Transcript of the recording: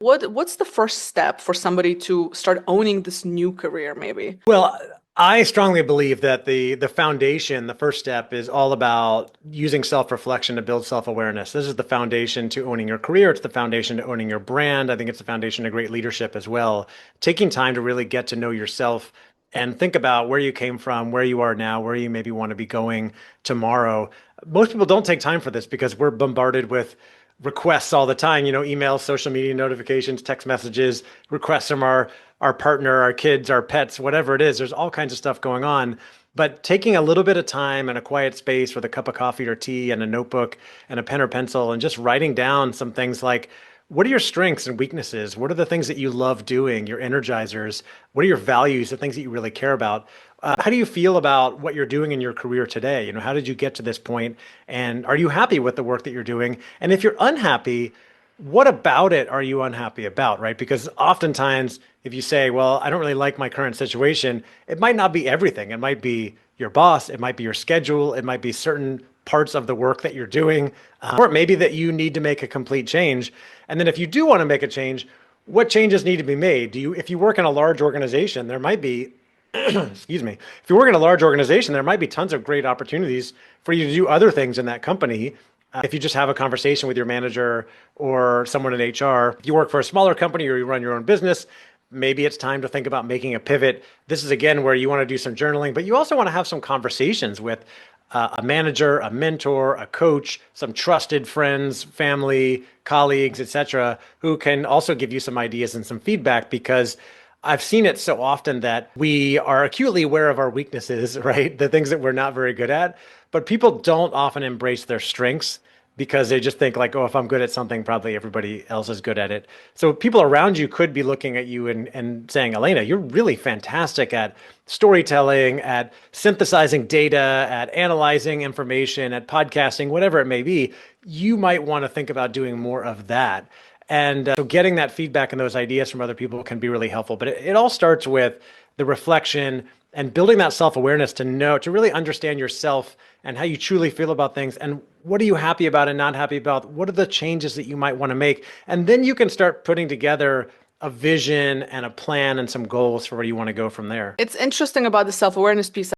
What's the first step for somebody to start owning this new career, maybe? Well, I strongly believe that the foundation, the first step is all about using self-reflection to build self-awareness. This is the foundation to owning your career. It's the foundation to owning your brand. I think it's the foundation to great leadership as well. Taking time to really get to know yourself and think about where you came from, where you are now, where you maybe want to be going tomorrow. Most people don't take time for this because we're bombarded with requests all the time, emails, social media notifications, text messages, requests from our partner, our kids, our pets, whatever it is. There's all kinds of stuff going on. But taking a little bit of time in a quiet space with a cup of coffee or tea and a notebook and a pen or pencil and just writing down some things like, what are your strengths and weaknesses? What are the things that you love doing, your energizers? What are your values, the things that you really care about? How do you feel about what you're doing in your career today? How did you get to this point? And are you happy with the work that you're doing? And if you're unhappy, what about it are you unhappy about, right? Because oftentimes, if you say, well, I don't really like my current situation, it might not be everything. It might be your boss, it might be your schedule, it might be certain parts of the work that you're doing, or it may be that you need to make a complete change. And then if you do want to make a change, what changes need to be made? If you work in a large organization, there might be excuse me, if you work in a large organization, there might be tons of great opportunities for you to do other things in that company. If you just have a conversation with your manager or someone in HR, if you work for a smaller company or you run your own business, maybe it's time to think about making a pivot. This is again where you want to do some journaling, but you also want to have some conversations with a manager, a mentor, a coach, some trusted friends, family, colleagues, etc., who can also give you some ideas and some feedback because I've seen it so often that we are acutely aware of our weaknesses, right? The things that we're not very good at, but people don't often embrace their strengths because they just think like, oh, if I'm good at something, probably everybody else is good at it. So people around you could be looking at you and saying, Elena, you're really fantastic at storytelling, at synthesizing data, at analyzing information, at podcasting, whatever it may be. You might want to think about doing more of that. And so getting that feedback and those ideas from other people can be really helpful. But it all starts with the reflection and building that self-awareness to know, to really understand yourself and how you truly feel about things. And what are you happy about and not happy about? What are the changes that you might want to make? And then you can start putting together a vision and a plan and some goals for where you want to go from there. It's interesting about the self-awareness piece.